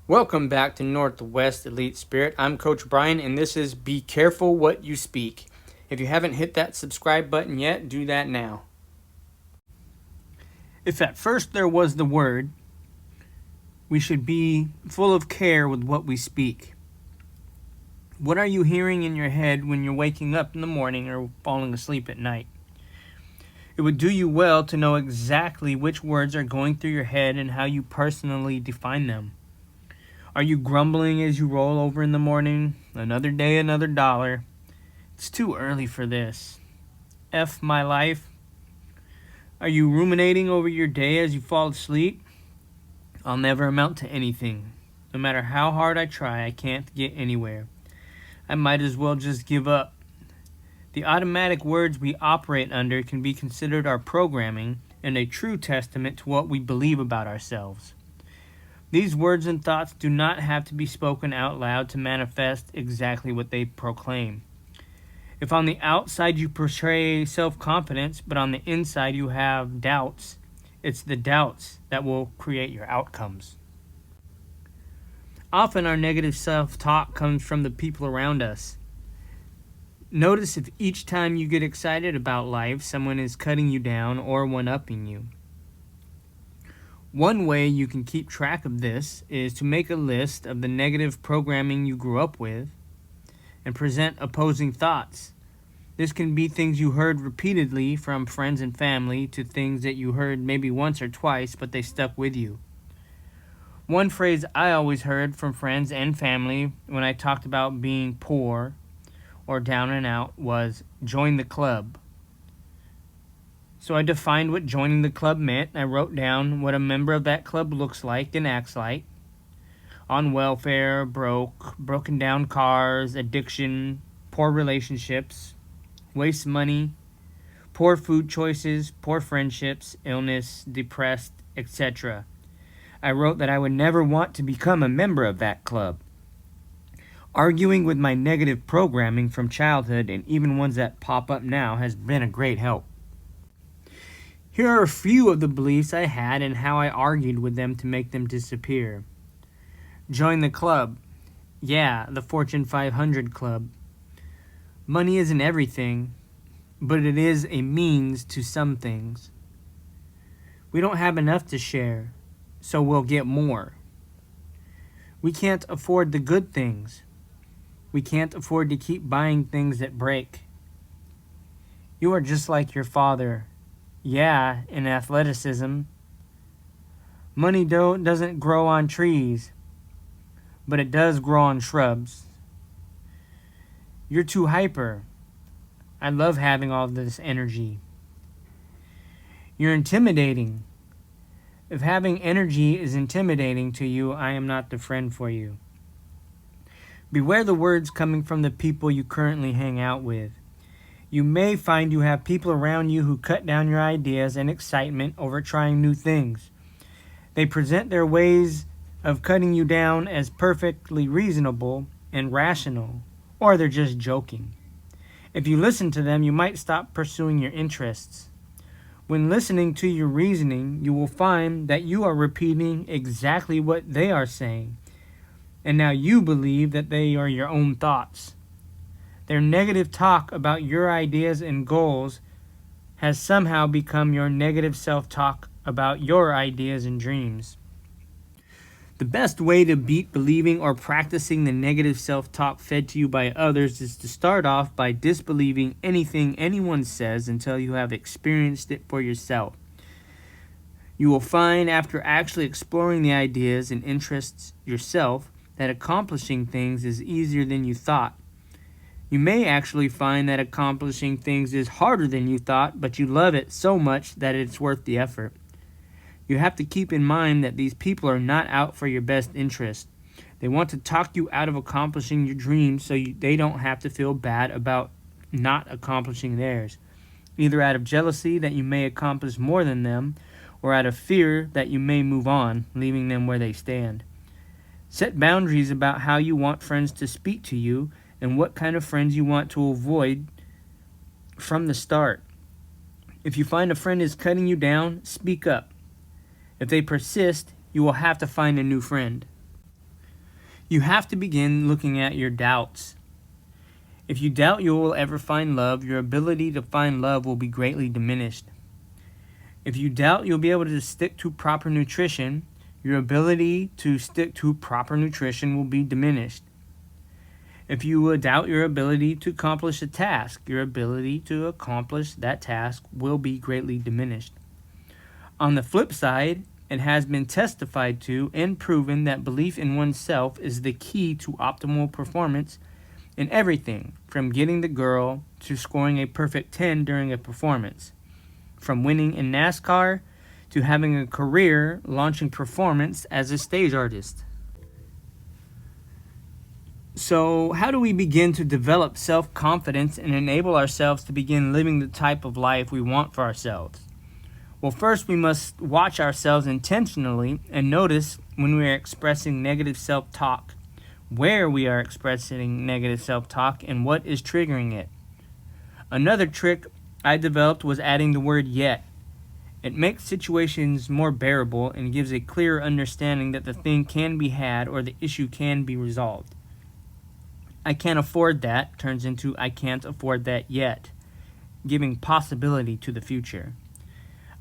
Welcome back to Northwest Elite Spirit. I'm Coach Brian, and this is Be Careful What You Speak. If you haven't hit that subscribe button yet, do that now. If at first there was the word, we should be full of care with what we speak. What are you hearing in your head when you're waking up in the morning or falling asleep at night? It would do you well to know exactly which words are going through your head and how you personally define them. Are you grumbling as you roll over in the morning? Another day, another dollar. It's too early for this. F my life. Are you ruminating over your day as you fall asleep? I'll never amount to anything. No matter how hard I try, I can't get anywhere. I might as well just give up. The automatic words we operate under can be considered our programming and a true testament to what we believe about ourselves. These words and thoughts do not have to be spoken out loud to manifest exactly what they proclaim. If on the outside you portray self-confidence, but on the inside you have doubts, it's the doubts that will create your outcomes. Often our negative self-talk comes from the people around us. Notice if each time you get excited about life, someone is cutting you down or one-upping you. One way you can keep track of this is to make a list of the negative programming you grew up with and present opposing thoughts. This can be things you heard repeatedly from friends and family to things that you heard maybe once or twice, but they stuck with you. One phrase I always heard from friends and family when I talked about being poor or down and out was, "Join the club." So I defined what joining the club meant. I wrote down what a member of that club looks like and acts like. On welfare, broken down cars, addiction, poor relationships, waste money, poor food choices, poor friendships, illness, depressed, etc. I wrote that I would never want to become a member of that club. Arguing with my negative programming from childhood and even ones that pop up now has been a great help. Here are a few of the beliefs I had and how I argued with them to make them disappear. Join the club. Yeah, the Fortune 500 club. Money isn't everything, but it is a means to some things. We don't have enough to share, so we'll get more. We can't afford the good things. We can't afford to keep buying things that break. You are just like your father. Yeah, in athleticism. Money doesn't grow on trees, but it does grow on shrubs. You're too hyper. I love having all this energy. You're intimidating. If having energy is intimidating to you, I am not the friend for you. Beware the words coming from the people you currently hang out with. You may find you have people around you who cut down your ideas and excitement over trying new things. They present their ways of cutting you down as perfectly reasonable and rational, or they're just joking. If you listen to them, you might stop pursuing your interests. When listening to your reasoning, you will find that you are repeating exactly what they are saying, and now you believe that they are your own thoughts. Their negative talk about your ideas and goals has somehow become your negative self-talk about your ideas and dreams. The best way to beat believing or practicing the negative self-talk fed to you by others is to start off by disbelieving anything anyone says until you have experienced it for yourself. You will find after actually exploring the ideas and interests yourself that accomplishing things is easier than you thought. You may actually find that accomplishing things is harder than you thought, but you love it so much that it's worth the effort. You have to keep in mind that these people are not out for your best interest. They want to talk you out of accomplishing your dreams so they don't have to feel bad about not accomplishing theirs, either out of jealousy that you may accomplish more than them, or out of fear that you may move on, leaving them where they stand. Set boundaries about how you want friends to speak to you and what kind of friends you want to avoid from the start. If you find a friend is cutting you down, speak up. If they persist, you will have to find a new friend. You have to begin looking at your doubts. If you doubt you will ever find love, your ability to find love will be greatly diminished. If you doubt you'll be able to stick to proper nutrition, your ability to stick to proper nutrition will be diminished. If you doubt your ability to accomplish a task, your ability to accomplish that task will be greatly diminished. On the flip side, it has been testified to and proven that belief in oneself is the key to optimal performance in everything, from getting the girl to scoring a perfect 10 during a performance, from winning in NASCAR to having a career launching performance as a stage artist. So, how do we begin to develop self-confidence and enable ourselves to begin living the type of life we want for ourselves? Well, first we must watch ourselves intentionally and notice when we are expressing negative self-talk, where we are expressing negative self-talk, and what is triggering it. Another trick I developed was adding the word yet. It makes situations more bearable and gives a clearer understanding that the thing can be had or the issue can be resolved. I can't afford that turns into I can't afford that yet, giving possibility to the future.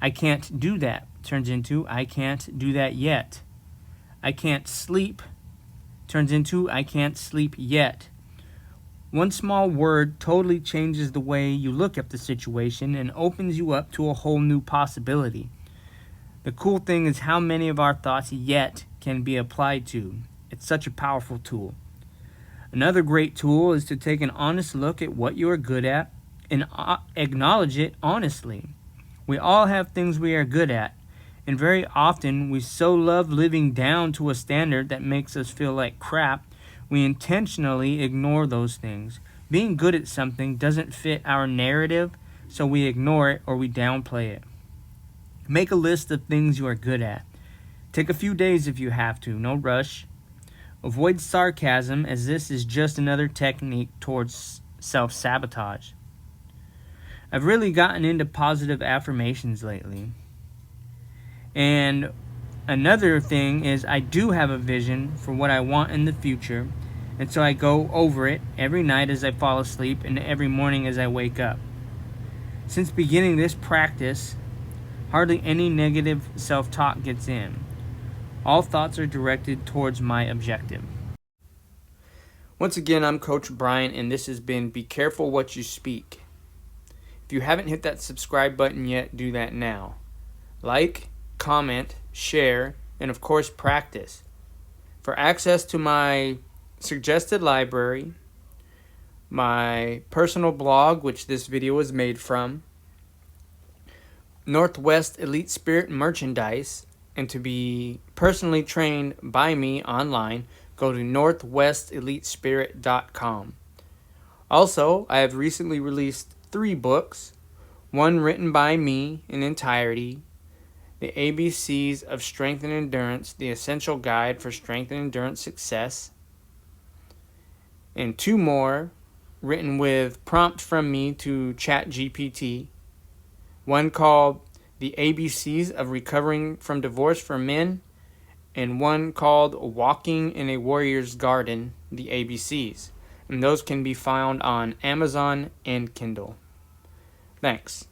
I can't do that turns into I can't do that yet. I can't sleep turns into I can't sleep yet. One small word totally changes the way you look at the situation and opens you up to a whole new possibility. The cool thing is how many of our thoughts yet can be applied to. It's such a powerful tool. Another great tool is to take an honest look at what you are good at and acknowledge it honestly. We all have things we are good at, and very often we so love living down to a standard that makes us feel like crap, we intentionally ignore those things. Being good at something doesn't fit our narrative, so we ignore it or we downplay it. Make a list of things you are good at. Take a few days if you have to, no rush. Avoid sarcasm, as this is just another technique towards self-sabotage. I've really gotten into positive affirmations lately. And another thing is I do have a vision for what I want in the future, and so I go over it every night as I fall asleep and every morning as I wake up. Since beginning this practice, hardly any negative self-talk gets in. All thoughts are directed towards my objective. Once again, I'm Coach Brian, and this has been Be Careful What You Speak. If you haven't hit that subscribe button yet, do that now. Like, comment, share, and of course practice. For access to my suggested library, my personal blog, which this video is made from, Northwest Elite Spirit merchandise, and to be personally trained by me online, go to northwestelitespirit.com. Also, I have recently released 3 books, one written by me in entirety, The ABCs of Strength and Endurance, The Essential Guide for Strength and Endurance Success, and 2 more written with prompt from me to ChatGPT, one called The ABCs of Recovering from Divorce for Men, and one called Walking in a Warrior's Garden, The ABCs. And those can be found on Amazon and Kindle. Thanks.